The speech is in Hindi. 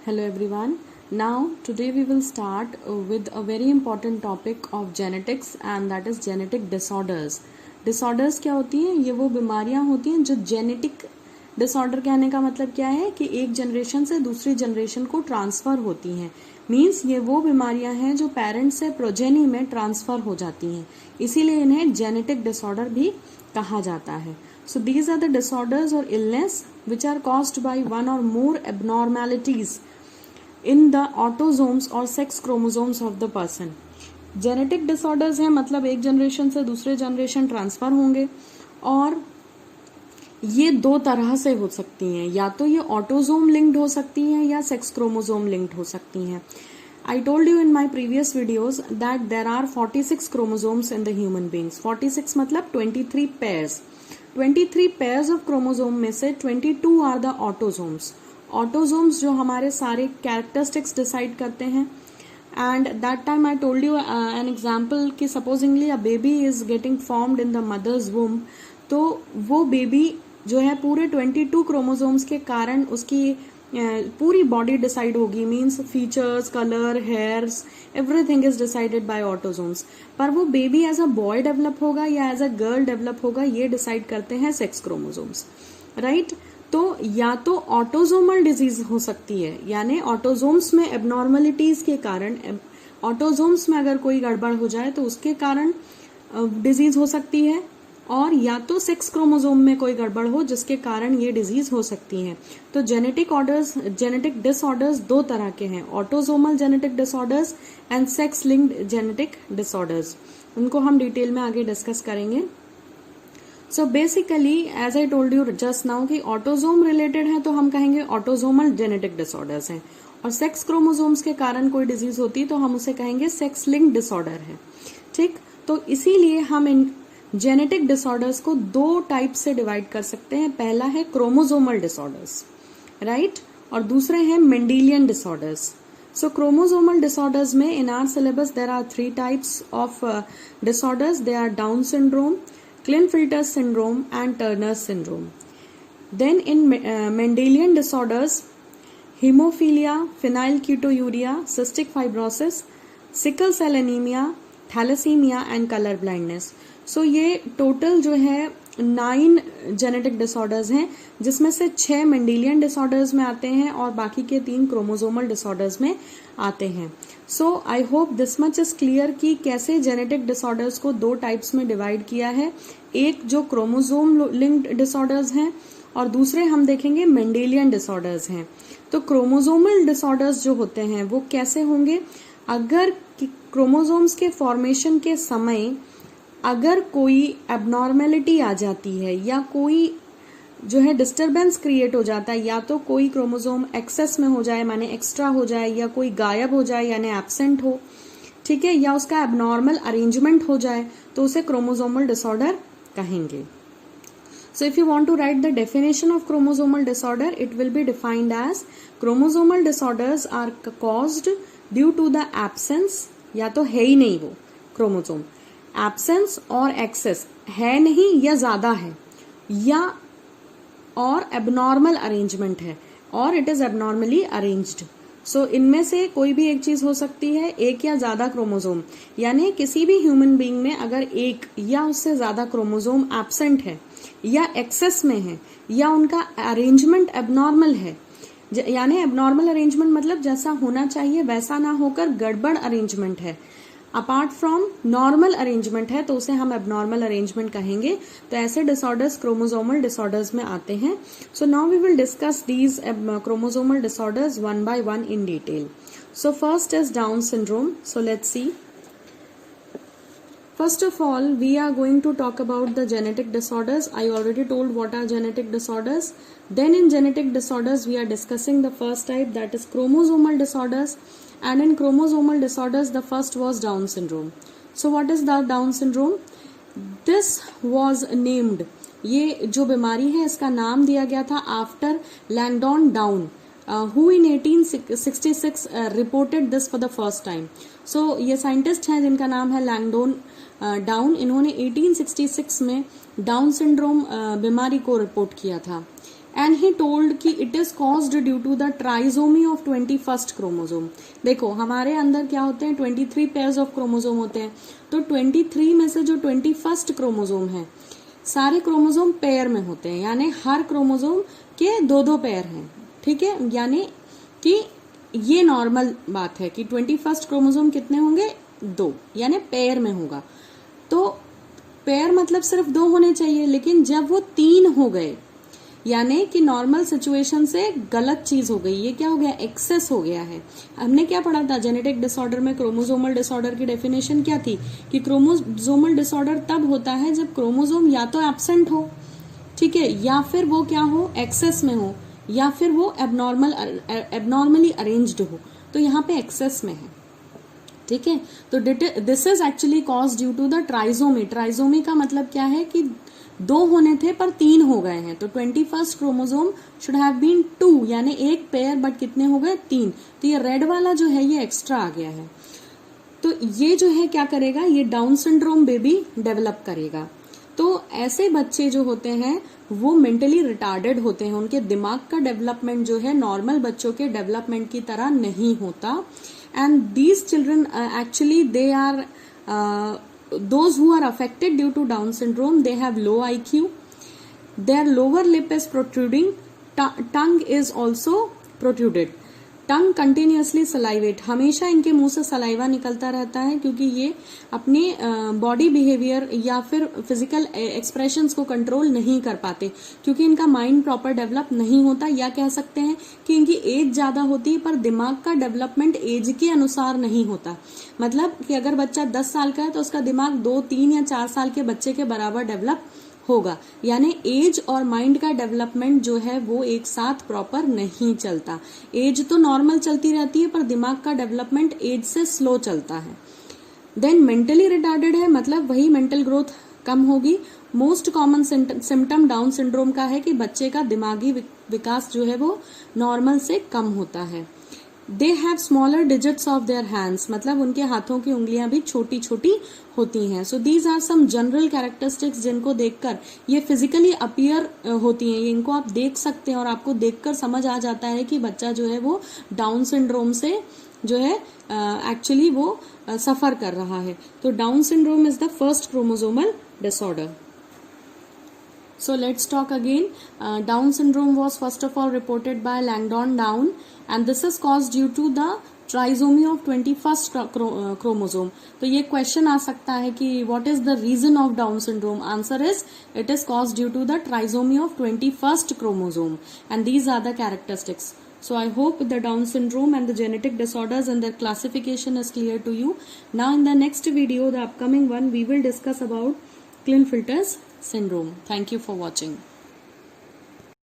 Hello everyone. Now today we will start with a very important topic of genetics and that is genetic disorders. Disorders क्या होती हैं? ये वो बीमारियां होती हैं जो जेनेटिक डिसऑर्डर कहने का मतलब क्या है कि एक जनरेशन से दूसरी जनरेशन को ट्रांसफर होती हैं. मीन्स ये वो बीमारियां हैं जो पेरेंट्स से प्रोजेनी में ट्रांसफर हो जाती हैं, इसीलिए इन्हें जेनेटिक डिसऑर्डर भी कहा जाता है. So these are the disorders or illness which are caused by one or more abnormalities in the autosomes or sex chromosomes of the person. Genetic disorders हैं मतलब एक जनरेशन से दूसरे जनरेशन ट्रांसफर होंगे और ये दो तरह से हो सकती हैं, या तो ये ऑटोजोम लिंक्ड हो सकती हैं या सेक्स क्रोमोसोम लिंक्ड हो सकती हैं. I told you in my previous videos that there are 46 chromosomes in the human beings. 46 मतलब 23 pairs. 23 pairs of chromosome में से 22 are the autosomes. Autosomes जो हमारे सारे characteristics decide करते हैं. And that time I told you an example कि supposingly a baby is getting formed in the mother's womb, तो वो baby जो है पूरे 22 chromosomes के कारण उसकी पूरी बॉडी डिसाइड होगी. Means features, colour, hairs, everything is decided by autosomes. पर वो baby as a boy develop होगा या एज अ गर्ल डेवलप होगा ये डिसाइड करते हैं सेक्स क्रोमोसोम्स, राइट. तो या तो ऑटोजोमल डिजीज हो सकती है, यानी ऑटोजोम्स में एबनॉर्मलिटीज के कारण, ऑटोजोम्स में अगर कोई गड़बड़ हो जाए तो उसके कारण डिजीज हो सकती है, और या तो सेक्स क्रोमोसोम में कोई गड़बड़ हो जिसके कारण ये डिजीज हो सकती है. तो जेनेटिक डिसऑर्डर्स दो तरह के हैं, autosomal genetic disorders and sex linked genetic disorders. उनको हम डिटेल में आगे डिस्कस करेंगे. So basically as I told you just now कि ऑटोजोम रिलेटेड है तो हम कहेंगे ऑटोजोमल जेनेटिक डिसऑर्डर्स हैं, और सेक्स क्रोमोसोम्स के कारण कोई डिजीज होती है तो हम उसे कहेंगे सेक्स लिंक्ड डिसऑर्डर है. ठीक, तो इसीलिए हम इन जेनेटिक डिसऑर्डर्स को दो टाइप से डिवाइड कर सकते हैं. पहला है क्रोमोसोमल डिसऑर्डर्स, राइट, और दूसरे हैं Mendelian disorders. So chromosomal disorders में in our syllabus there are 3 types of disorders. They are Down syndrome, Klinefelter syndrome and Turner syndrome. Then in Mendelian disorders, hemophilia, phenylketonuria, cystic fibrosis, sickle cell anemia, thalassemia and color blindness. So ये टोटल जो है 9 जेनेटिक डिसऑर्डर्स हैं, जिसमें से 6 मेंडेलियन डिसऑर्डर्स में आते हैं और बाकी के 3 क्रोमोसोमल डिसऑर्डर्स में आते हैं. So I hope this much is clear कि कैसे जेनेटिक डिसऑर्डर्स को दो टाइप्स में डिवाइड किया है. एक जो क्रोमोसोम लिंक्ड डिसऑर्डर्स हैं और दूसरे हम देखेंगे मेंडेलियन डिसऑर्डर्स हैं. तो क्रोमोसोमल डिसऑर्डर्स जो होते हैं वो कैसे होंगे? अगर क्रोमोसोम्स के फॉर्मेशन के समय अगर कोई एबनॉर्मेलिटी आ जाती है या कोई जो है डिस्टरबेंस क्रिएट हो जाता है, या तो कोई क्रोमोसोम एक्सेस में हो जाए माने एक्स्ट्रा हो जाए, या कोई गायब हो जाए यानी एब्सेंट हो, ठीक है, या उसका एबनॉर्मल अरेंजमेंट हो जाए, तो उसे क्रोमोसोमल डिसऑर्डर कहेंगे. So if you want to write the definition of chromosomal disorder, it will be defined as chromosomal disorders are caused due to the absence, या तो है ही नहीं वो क्रोमोसोम, एब्सेंस और एक्सेस है नहीं या ज्यादा है, या और एबनॉर्मल अरेंजमेंट है और इट इज एबनॉर्मली अरेंज्ड. सो इनमें से कोई भी एक चीज हो सकती है, एक या ज्यादा क्रोमोसोम, यानी किसी भी ह्यूमन बीइंग में अगर एक या उससे ज्यादा क्रोमोसोम एब्सेंट है या एक्सेस में है या उनका अरेंजमेंट एबनॉर्मल है, यानी एबनॉर्मल अरेंजमेंट मतलब जैसा होना चाहिए वैसा ना होकर गड़बड़ अरेंजमेंट है, अपार्ट फ्रॉम नॉर्मल अरेंजमेंट है, तो उसे हम एबनॉर्मल अरेंजमेंट कहेंगे. तो ऐसे डिसऑर्डर्स क्रोमोसोमल डिसऑर्डर्स में आते हैं. So now we will discuss these chromosomal disorders one by one in detail. So first is Down syndrome. So let's see. First of all, we are going to talk about the genetic disorders. I already told what are genetic disorders. Then in genetic disorders, we are discussing the first type, that is chromosomal disorders. And in chromosomal disorders, the first was Down syndrome. So what is the Down syndrome? This was named, ये जो बीमारी है इसका नाम दिया गया था after Langdon down, who in 1866 reported this for the first time. So ये साइंटिस्ट हैं जिनका नाम है लैंगडॉन डाउन. इन्होंने 1866 में डाउन सिंड्रोम बीमारी को रिपोर्ट किया था. एंड ही टोल्ड कि it is caused due to the trisomy of 21st chromosome. देखो हमारे अंदर क्या होते हैं, 23 पेयर्स ऑफ क्रोमोसोम होते हैं, तो 23 में से जो 21st क्रोमोसोम है, सारे क्रोमोसोम पेयर में होते हैं, यानी हर क्रोमोसोम के दो दो पेयर हैं, ठीक है। यानी कि ये नॉर्मल बात है कि 21st क्रोमोसोम कितने होंगे, 2, यानी पेयर में होगा। तो पेयर मतलब सिर्फ 2 होने चाहिए, लेकिन जब वो 3 हो गए, यानी कि नॉर्मल सिचुएशन से गलत चीज हो गई, ये क्या हो गया, एक्सेस हो गया है। हमने क्या पढ़ा था जेनेटिक डिसऑर्डर में, क्रोमोसोमल डिसऑर्डर की डेफिनेशन क्या थी कि क्रोमोसोमल डिसऑर्डर तब होता है जब क्रोमोसोम या तो एब्सेंट हो, ठीक है, या फिर वो क्या हो, एक्सेस में हो, या फिर वो एबनॉर्मली अरेंज्ड हो। तो यहाँ पे एक्सेस में है, ठीक है। तो this is actually cause due to the trisomy. Trisomy का मतलब क्या है कि 2 होने थे पर 3 हो गए हैं, तो 21st chromosome should have been 2, यानी एक पेयर, बट कितने हो गए, 3। तो ये रेड वाला जो है ये एक्स्ट्रा आ गया है। तो ये जो है क्या करेगा, ये डाउन सिंड्रोम बेबी डेवलप करेगा। तो ऐसे बच्चे जो होते हैं वो मेंटली रिटार्डेड होते हैं, उनके दिमाग का डेवलपमेंट जो है नॉर्मल बच्चों के डेवलपमेंट की तरह नहीं होता। And these children actually they are those who are affected due to Down syndrome, they have low IQ, their lower lip is protruding, tongue is also protruded, tongue continuously salivate, हमेशा इनके मुंह से सलाइवा निकलता रहता है, क्योंकि ये अपने बॉडी बिहेवियर या फिर फिजिकल एक्सप्रेशंस को कंट्रोल नहीं कर पाते, क्योंकि इनका माइंड प्रॉपर डेवलप नहीं होता, या कह सकते हैं कि इनकी एज ज्यादा होती है पर दिमाग का डेवलपमेंट एज के अनुसार नहीं होता। मतलब कि अगर बच्चा 10 साल का है तो उसका दिमाग 2, 3 या 4 साल के बच्चे के बराबर डेवलप होगा, यानी एज और माइंड का डेवलपमेंट जो है वो एक साथ प्रॉपर नहीं चलता। एज तो नॉर्मल चलती रहती है पर दिमाग का डेवलपमेंट एज से स्लो चलता है। देन मेंटली रिटार्डेड है, मतलब वही मेंटल ग्रोथ कम होगी। Most common symptom down syndrome का है कि बच्चे का दिमागी विकास जो है वो नॉर्मल से कम होता है। They have smaller digits of their hands, मतलब उनके हाथों की उंगलियां भी छोटी छोटी होती हैं। So these are some general characteristics जिनको देखकर ये फिजिकली अपीयर होती हैं, इनको आप देख सकते हैं और आपको देखकर समझ आ जाता है कि बच्चा जो है वो डाउन सिंड्रोम से जो है एक्चुअली वो सफर कर रहा है। तो down syndrome is the first chromosomal disorder. So let's talk again. Down syndrome was first of all reported by Langdon Down, and this is caused due to the trisomy of 21st chromosome. तो ये question आ सकता है कि what is the reason of Down syndrome? Answer is it is caused due to the trisomy of 21st chromosome, and these are the characteristics. So I hope the Down syndrome and the genetic disorders and their classification is clear to you. Now in the next video, the upcoming one, we will discuss about Klinefelter's syndrome. Thank you for watching.